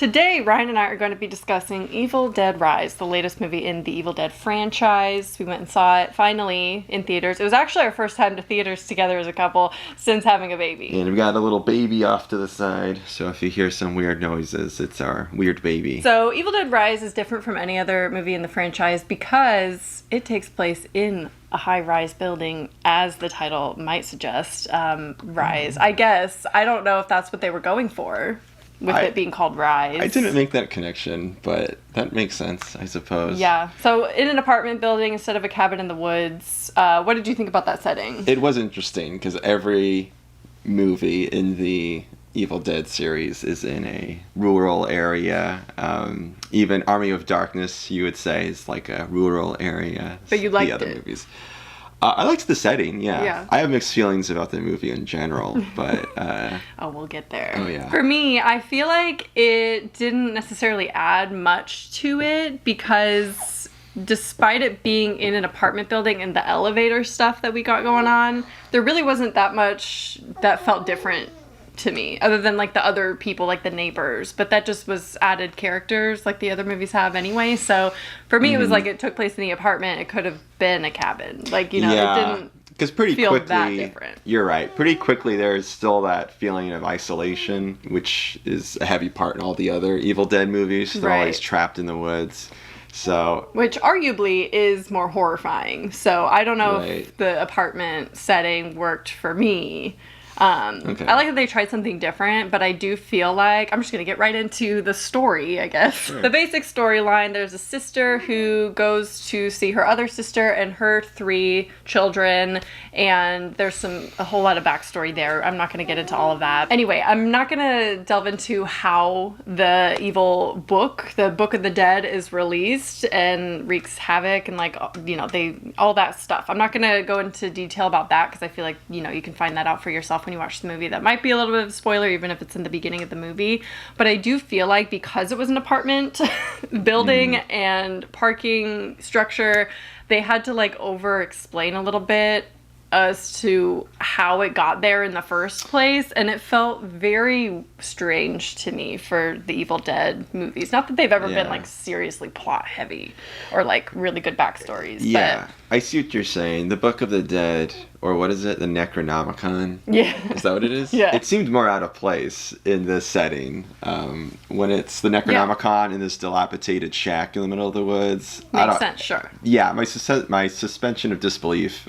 Today, Ryan and I are going to be discussing Evil Dead Rise, the latest movie in the Evil Dead franchise. We went and saw it, finally, in theaters. It was actually our first time to theaters together as a couple since having a baby. And we got a little baby off to the side, so if you hear some weird noises, it's our weird baby. So, Evil Dead Rise is different from any other movie in the franchise because it takes place in a high-rise building, as the title might suggest. Rise. I guess. I don't know if that's what they were going for. With it being called Rise. I didn't make that connection, but that makes sense, I suppose. Yeah. So in an apartment building instead of a cabin in the woods. What did you think about that setting? It was interesting because every movie in the Evil Dead series is in a rural area. Even Army of Darkness, you would say, is like a rural area. But you liked the other it. Movies. I liked the setting, Yeah. I have mixed feelings about the movie in general, but... Oh, we'll get there. Oh, yeah. For me, I feel like it didn't necessarily add much to it because despite it being in an apartment building and the elevator stuff that we got going on, there really wasn't that much that felt different to me, other than like the other people, like the neighbors, but that just was added characters like the other movies have anyway. So for me, it was like it took place in the apartment. It could have been a cabin, like, you know, it didn't because pretty feel quickly, that different. You're right. Pretty quickly, there's still that feeling of isolation, which is a heavy part in all the other Evil Dead movies. They're always trapped in the woods. So, which arguably is more horrifying. So I don't know if the apartment setting worked for me. Okay. I like that they tried something different, but I do feel like I'm just gonna get right into the story, I guess. Sure. The basic storyline: there's a sister who goes to see her other sister and her 3 children, and there's a whole lot of backstory there. I'm not gonna get into all of that. Anyway, I'm not gonna delve into how the evil book, the Book of the Dead, is released and wreaks havoc and, like, you know, all that stuff. I'm not gonna go into detail about that because I feel like, you know, you can find that out for yourself when you watch the movie. That might be a little bit of a spoiler, even if it's in the beginning of the movie. But I do feel like because it was an apartment building and parking structure, they had to like over-explain a little bit as to how it got there in the first place, and it felt very strange to me for the Evil Dead movies. Not that they've ever been like seriously plot heavy or like really good backstories. Yeah, but I see what you're saying. The Book of the Dead, or what is it? The Necronomicon? Yeah. Is that what it is? Yeah. It seemed more out of place in this setting. When it's the Necronomicon in this dilapidated shack in the middle of the woods. Makes sense, sure. Yeah, my suspension of disbelief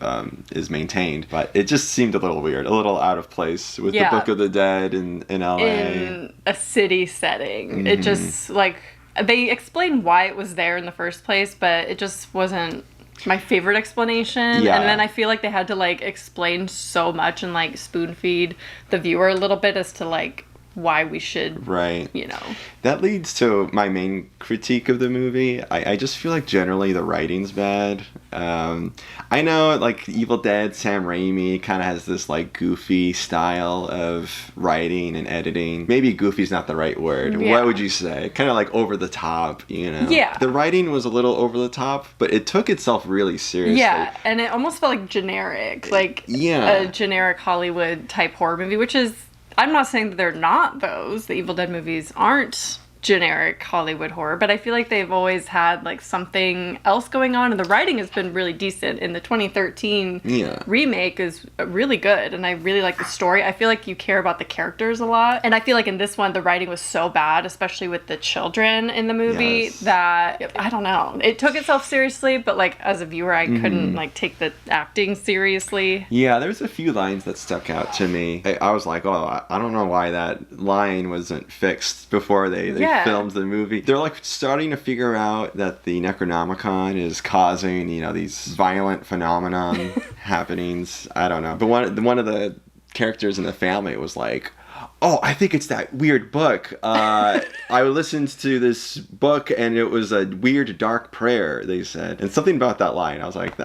is maintained, but it just seemed a little weird, a little out of place with the Book of the Dead in LA. In a city setting. It just, like, they explained why it was there in the first place, but it just wasn't my favorite explanation. Yeah. And then I feel like they had to like explain so much and like spoon feed the viewer a little bit as to like why we should, you know. That leads to my main critique of the movie. I just feel like generally the writing's bad. I know, like, Evil Dead, Sam Raimi kind of has this, like, goofy style of writing and editing. Maybe goofy's not the right word. Yeah. What would you say? Kind of, like, over the top, you know? Yeah. The writing was a little over the top, but it took itself really seriously. Yeah, and it almost felt like generic. Like, a generic Hollywood-type horror movie, which is... I'm not saying that they're not those. The Evil Dead movies aren't generic Hollywood horror, but I feel like they've always had like something else going on, and the writing has been really decent. In the 2013 remake is really good, and I really like the story. I feel like you care about the characters a lot, and I feel like in this one the writing was so bad, especially with the children in the movie, that I don't know, it took itself seriously, but like as a viewer I couldn't like take the acting seriously. Yeah, there's a few lines that stuck out to me. I was like, oh, I don't know why that line wasn't fixed before they filmed the movie. They're like starting to figure out that the Necronomicon is causing, you know, these violent phenomenon happenings. I don't know. But one of the characters in the family was like, oh, I think it's that weird book. I listened to this book and it was a weird dark prayer, they said. And something about that line, I was like,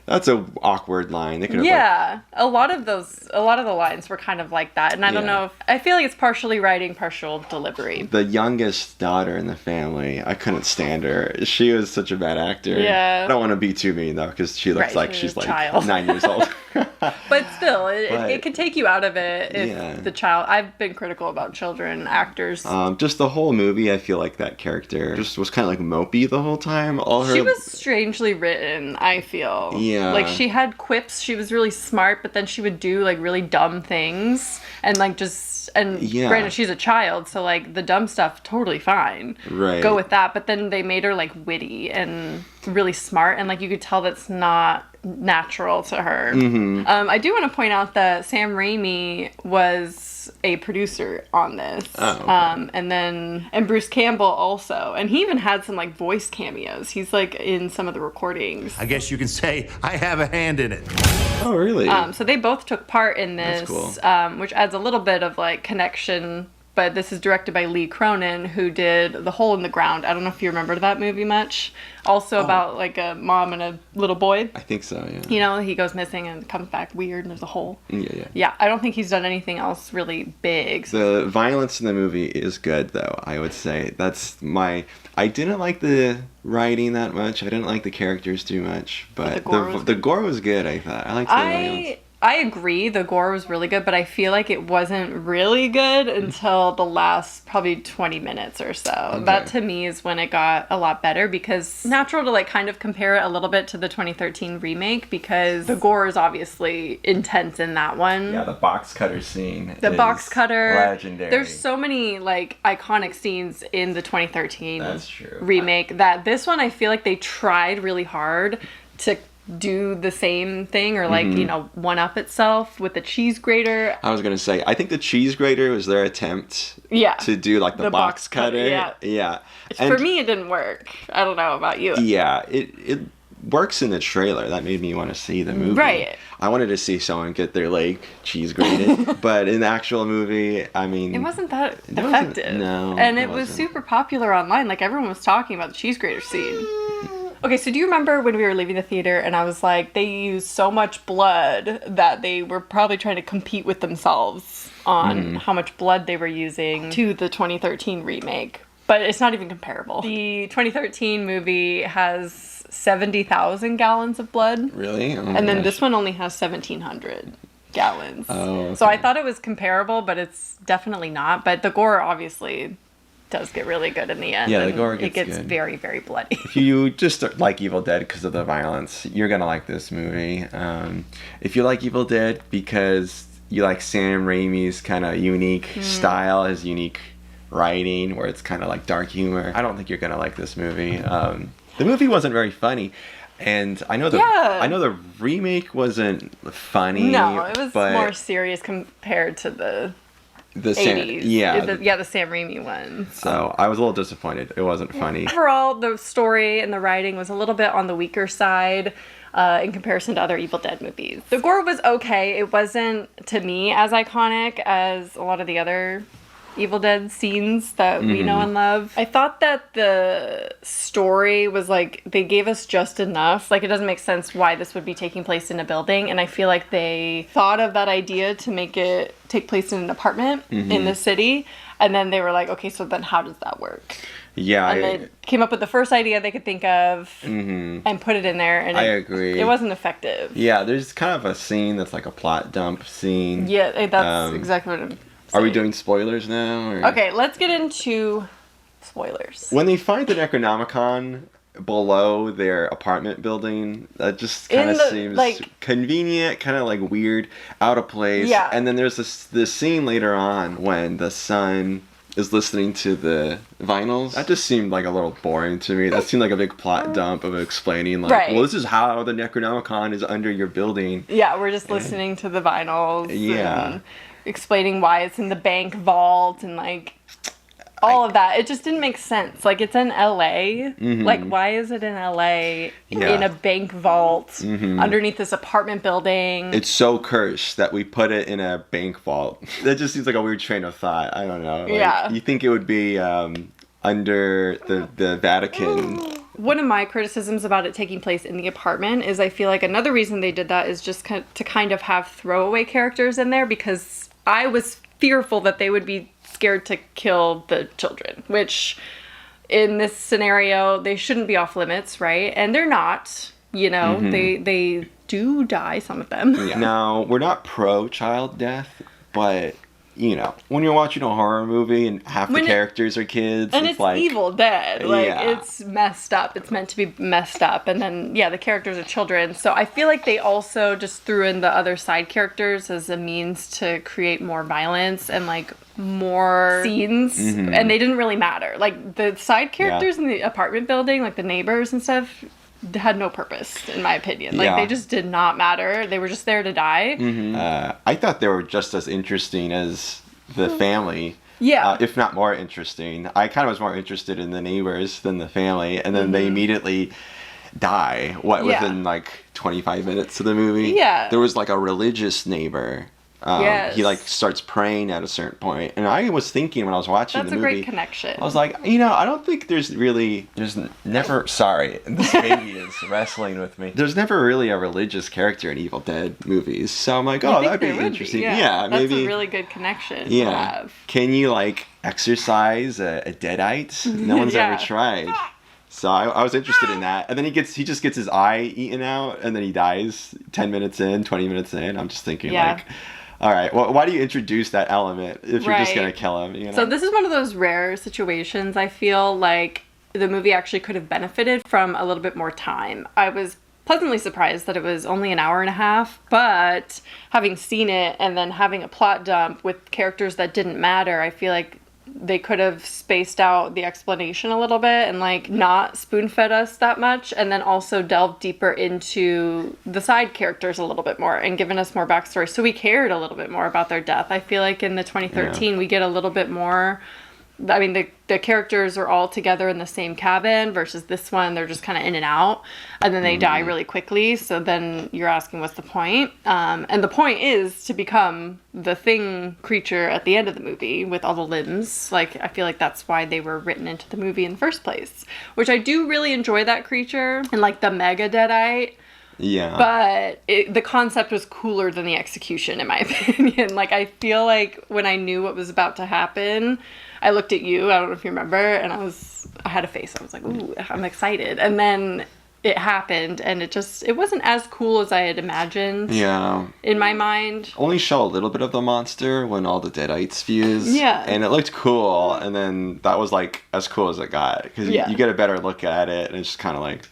That's a awkward line. They could have yeah, a lot of the lines were kind of like that, and I don't know if I feel like it's partially writing, partial delivery. The youngest daughter in the family, I couldn't stand her. She was such a bad actor. Yeah. I don't want to be too mean though, because she looks like she's like child. 9 years old. But still, it could take you out of it if the child. I've been critical about children actors. Just the whole movie, I feel like that character just was kind of like mopey the whole time. She was strangely written, I feel. Yeah. Like, she had quips, she was really smart, but then she would do, like, really dumb things, and, like, granted, she's a child, so, like, the dumb stuff, totally fine. Right. Go with that, but then they made her, like, witty and really smart, and, like, you could tell that's not natural to her. Mm-hmm. I do want to point out that Sam Raimi was a producer on this. Oh, okay. And Bruce Campbell also, and he even had some like voice cameos. He's like in some of the recordings. I guess you can say I have a hand in it. Oh, really? So they both took part in this. That's cool. Which adds a little bit of like connection. But this is directed by Lee Cronin, who did The Hole in the Ground. I don't know if you remember that movie much. Also about like a mom and a little boy. I think so, yeah. You know, he goes missing and comes back weird and there's a hole. Yeah. Yeah, I don't think he's done anything else really big. The violence in the movie is good, though, I would say. I didn't like the writing that much. I didn't like the characters too much. But the gore was good, I thought. I liked the violence. I agree, the gore was really good, but I feel like it wasn't really good until the last probably 20 minutes or so. Okay. That to me is when it got a lot better, because natural to like kind of compare it a little bit to the 2013 remake, because the gore is obviously intense in that one. Yeah, the box cutter scene. The box cutter. Legendary. There's so many like iconic scenes in the 2013 That's true. remake that this one I feel like they tried really hard to do the same thing, or like one up itself with the cheese grater. I was gonna say, I think the cheese grater was their attempt to do like the box cutter. Yeah. For me it didn't work. I don't know about you. Yeah, it works in the trailer. That made me want to see the movie. Right. I wanted to see someone get their leg cheese grated, but in the actual movie, I mean, it wasn't that effective. No, and it was super popular online. Like everyone was talking about the cheese grater scene. Okay, so do you remember when we were leaving the theater and I was like, they used so much blood that they were probably trying to compete with themselves on how much blood they were using to the 2013 remake. But it's not even comparable. The 2013 movie has 70,000 gallons of blood. Really? Oh and then this one only has 1,700 gallons. Oh, okay. So I thought it was comparable, but it's definitely not. But the gore obviously does get really good in the end. Yeah, the gore gets good. It gets very, very bloody. If you just like Evil Dead because of the violence, you're gonna like this movie. If you like Evil Dead because you like Sam Raimi's kind of unique style, his unique writing, where it's kind of like dark humor, I don't think you're gonna like this movie. The movie wasn't very funny. And I know the remake wasn't funny. No, it was more serious compared to the 80s. The Sam Raimi one. So I was a little disappointed. It wasn't funny. Overall, the story and the writing was a little bit on the weaker side in comparison to other Evil Dead movies. The gore was okay. It wasn't, to me, as iconic as a lot of the other Evil Dead scenes that we know and love. I thought that the story was like, they gave us just enough. Like, it doesn't make sense why this would be taking place in a building, and I feel like they thought of that idea to make it take place in an apartment in the city, and then they were like, okay, so then how does that work? Yeah, and they came up with the first idea they could think of and put it in there, and I agree. It wasn't effective. Yeah, there's kind of a scene that's like a plot dump scene. Yeah, that's exactly what I'm saying. Are we doing spoilers now? Or? Okay, let's get into spoilers. When they find the Necronomicon below their apartment building, that just kind of seems like convenient, kind of like weird, out of place. Yeah. And then there's this scene later on when the son is listening to the vinyls. That just seemed like a little boring to me. That seemed like a big plot dump of explaining well, this is how the Necronomicon is under your building. Yeah, we're just listening to the vinyls. Yeah. And explaining why it's in the bank vault and like all of that. It just didn't make sense. Like, it's in LA. Like, why is it in LA in a bank vault underneath this apartment building? It's so cursed that we put it in a bank vault. That just seems like a weird train of thought. I don't know. Like, you think it would be under the Vatican one of my criticisms about it taking place in the apartment is I feel like another reason they did that is just to kind of have throwaway characters in there, because I was fearful that they would be scared to kill the children, which in this scenario, they shouldn't be off limits, right? And they're not, you know, they do die, some of them. Yeah. Now, we're not pro child death, but you know, when you're watching a horror movie and half the characters are kids, and it's like Evil Dead, like it's messed up. It's meant to be messed up, and then the characters are children. So I feel like they also just threw in the other side characters as a means to create more violence and like more scenes, and they didn't really matter. Like the side characters in the apartment building, like the neighbors and stuff, had no purpose, in my opinion. Like, they just did not matter. They were just there to die. I thought they were just as interesting as the family. If not more interesting. I kind of was more interested in the neighbors than the family. And then they immediately die, within like 25 minutes of the movie? There was like a religious neighbor. He like starts praying at a certain point, and I was thinking when I was watching the movie, that's a great connection. I was like, you know, I don't think there's never. Sorry, this baby is wrestling with me. There's never really a religious character in Evil Dead movies, so I'm like, that'd be interesting. That's maybe a really good connection. Yeah, to have. Can you like exorcise a Deadite? No one's ever tried. So I was interested in that. And then he just gets his eye eaten out, and then he dies 10 minutes in, 20 minutes in. I'm just thinking like, all right, well, why do you introduce that element if you're just going to kill him? You know? So this is one of those rare situations, I feel like the movie actually could have benefited from a little bit more time. I was pleasantly surprised that it was only an hour and a half, but having seen it and then having a plot dump with characters that didn't matter, I feel like they could have spaced out the explanation a little bit and like not spoon-fed us that much, and then also delved deeper into the side characters a little bit more and given us more backstory, so we cared a little bit more about their death. I feel like in the 2013 we get a little bit more. I mean, the characters are all together in the same cabin versus this one, they're just kind of in and out, and then they die really quickly. So then you're asking, what's the point? And the point is to become the thing creature at the end of the movie with all the limbs. Like, I feel like that's why they were written into the movie in the first place, which I do really enjoy that creature and like the mega Deadite. Yeah. But the concept was cooler than the execution, in my opinion. Like, I feel like when I knew what was about to happen, I looked at you, I don't know if you remember, and I had a face. I was like, ooh, I'm excited. And then it happened, and it wasn't as cool as I had imagined. Yeah. In my mind. Only show a little bit of the monster when all the Deadites fuse. Yeah. And it looked cool, and then that was like as cool as it got. Because you get a better look at it, and it's just kind of like,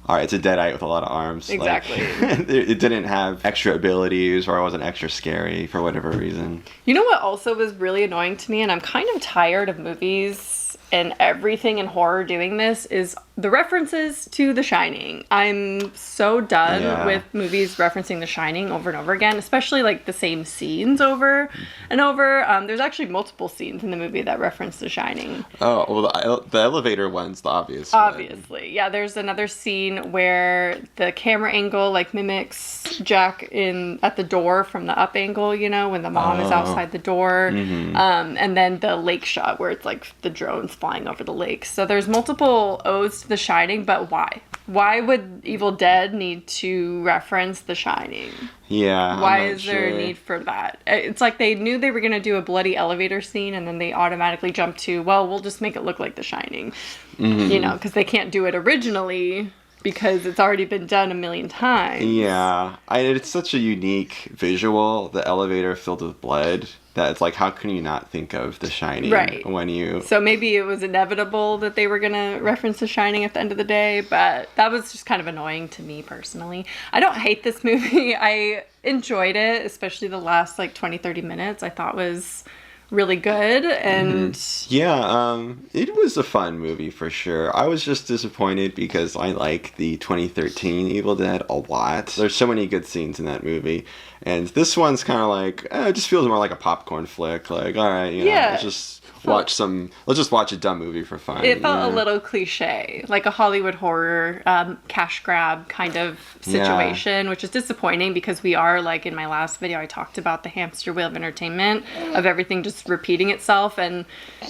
all right, it's a Deadite with a lot of arms. Exactly. Like, it didn't have extra abilities, or it wasn't extra scary for whatever reason. You know what also was really annoying to me, and I'm kind of tired of movies and everything in horror doing this, is the references to The Shining. I'm so done with movies referencing The Shining over and over again, especially like the same scenes over and over. There's actually multiple scenes in the movie that reference The Shining. Oh, well, the elevator one's the obvious Obviously. Yeah, there's another scene where the camera angle like mimics Jack at the door from the up angle, you know, when the mom is outside the door. And then the lake shot where it's like the drones flying over the lake. So there's multiple odes to The Shining, but why? Why would Evil Dead need to reference The Shining? Yeah. Why is there a need for that? It's like they knew they were going to do a bloody elevator scene, and then they automatically jumped to, well, we'll just make it look like The Shining. You know, because they can't do it originally because it's already been done a million times. Yeah. It's such a unique visual, the elevator filled with blood, that it's like, how can you not think of The Shining when you... So maybe it was inevitable that they were going to reference The Shining at the end of the day, but that was just kind of annoying to me personally. I don't hate this movie. I enjoyed it, especially the last like 20-30 minutes. I thought was really good, and it was a fun movie for sure. I was just disappointed because I like the 2013 Evil Dead a lot. There's so many good scenes in that movie, and this one's kind of like, it just feels more like a popcorn flick. Like, all right, you know, it's just let's just watch a dumb movie for fun. It felt a little cliche, like a Hollywood horror cash grab kind of situation, which is disappointing because we are, like in my last video, I talked about the hamster wheel of entertainment, of everything just repeating itself and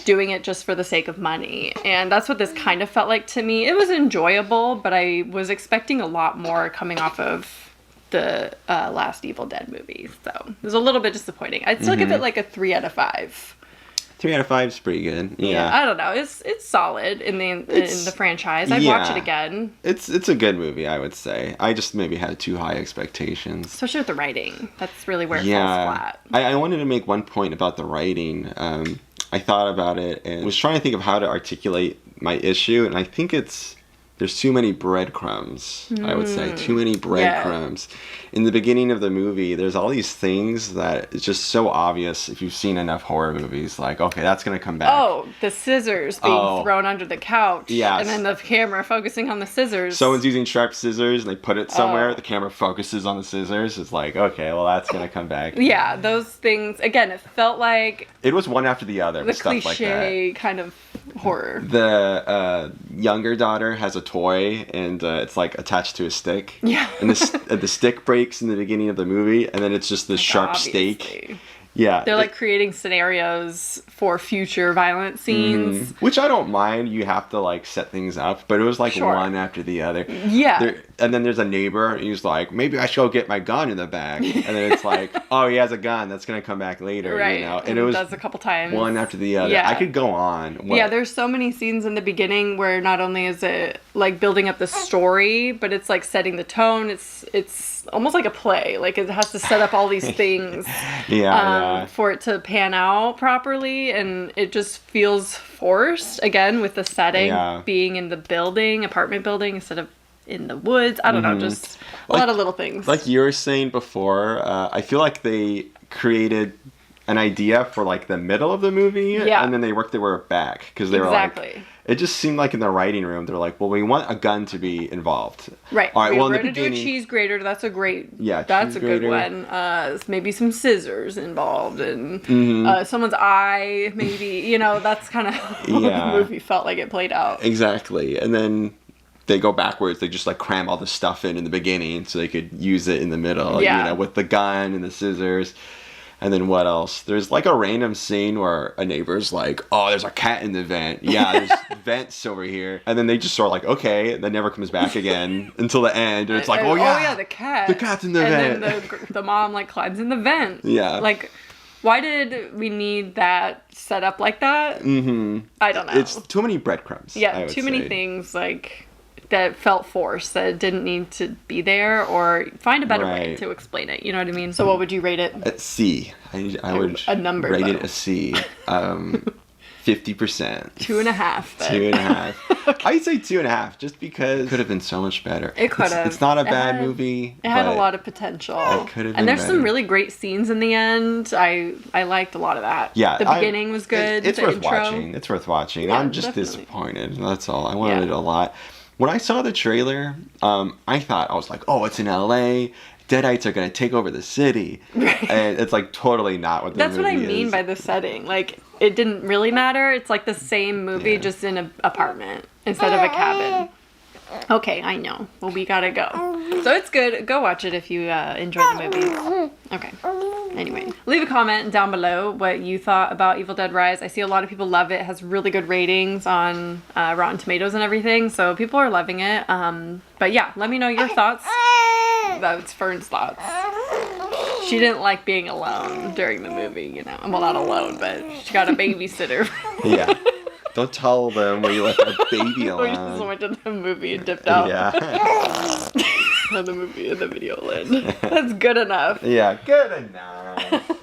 doing it just for the sake of money. And that's what this kind of felt like to me. It was enjoyable, but I was expecting a lot more coming off of the last Evil Dead movie. So it was a little bit disappointing. I'd still give it like a 3 out of 5. 3 out of 5 is pretty good. Yeah. I don't know. It's solid in the franchise. I'd watch it again. It's a good movie, I would say. I just maybe had too high expectations. Especially with the writing. That's really where it falls flat. I wanted to make one point about the writing. I thought about it and was trying to think of how to articulate my issue, and I think there's too many breadcrumbs, I would say. Too many breadcrumbs. Yeah. In the beginning of the movie, there's all these things that is just so obvious if you've seen enough horror movies. Like, okay, that's going to come back. Oh, the scissors being thrown under the couch. Yes. And then the camera focusing on the scissors. Someone's using sharp scissors and they put it somewhere. The camera focuses on the scissors. It's like, okay, well, that's going to come back. Yeah, those things. Again, it felt like... It was one after the other. The stuff cliche like that. kind of horror. The younger daughter has a toy and it's like attached to a stick. Yeah. And the stick breaks in the beginning of the movie, and then it's just this sharp stake. Yeah. They're like creating scenarios for future violent scenes. Which I don't mind. You have to like set things up, but it was like one after the other. Yeah. And then there's a neighbor, and he's like, maybe I should go get my gun in the back. And then it's like, oh, he has a gun. That's going to come back later. Right. You know? And it was does a couple times. One after the other. Yeah. I could go on. Yeah, there's so many scenes in the beginning where not only is it like building up the story, but it's like setting the tone. It's almost like a play. Like it has to set up all these things for it to pan out properly, and it just feels forced, again, with the setting being in the apartment building instead of in the woods. I don't know, just a lot of little things. Like you were saying before, I feel like they created an idea for like the middle of the movie, and then they worked their way back, because they were like, it just seemed like in the writing room they're like, well, we want a gun to be involved. Right. All right. We're going to do a cheese grater. That's a great. Yeah. That's a good one. Maybe some scissors involved and someone's eye. Maybe that's kind of how the movie felt like it played out. Exactly. And then they go backwards. They just like cram all the stuff in the beginning so they could use it in the middle. Yeah. With the gun and the scissors. And then what else? There's like a random scene where a neighbor's like, oh, there's a cat in the vent. Yeah, there's vents over here. And then they just sort of like, okay, and then never comes back again until the end. And it's like, oh yeah, the cat. The cat's in the vent. And then the mom like climbs in the vent. Yeah. Like, why did we need that set up like that? I don't know. It's too many breadcrumbs. Yeah, too many things like that felt forced, that didn't need to be there, or find a better way to explain it. You know what I mean? So what would you rate it? A C. I would a number, rate it a C. 50%. 2.5. 2.5. Okay. I'd say 2.5, just because it could have been so much better. It could have. It's not a bad movie. It had a lot of potential. It could have been And there's better. some really great scenes in the end. I liked a lot of that. Yeah. The beginning was good. It's the worth intro. watching. It's worth watching. Yeah, I'm just definitely. disappointed. That's all. I wanted it a lot. When I saw the trailer, I was like, oh, it's in LA. Deadites are going to take over the city. Right. And it's like totally not what the movie is. That's what I mean by the setting. Like, it didn't really matter. It's like the same movie, just in an apartment instead of a cabin. Okay, I know. Well, we gotta go. So it's good. Go watch it if you enjoy the movie. Okay. Anyway, leave a comment down below what you thought about Evil Dead Rise. I see a lot of people love it. It has really good ratings on Rotten Tomatoes and everything. So people are loving it. But yeah, let me know your thoughts. That's Fern's thoughts. She didn't like being alone during the movie, Well, not alone, but she got a babysitter. Yeah. Don't tell them where you left our baby alone. We just went to the movie and dipped out. Yeah. The movie and the video, Lynn. That's good enough. Yeah, good enough.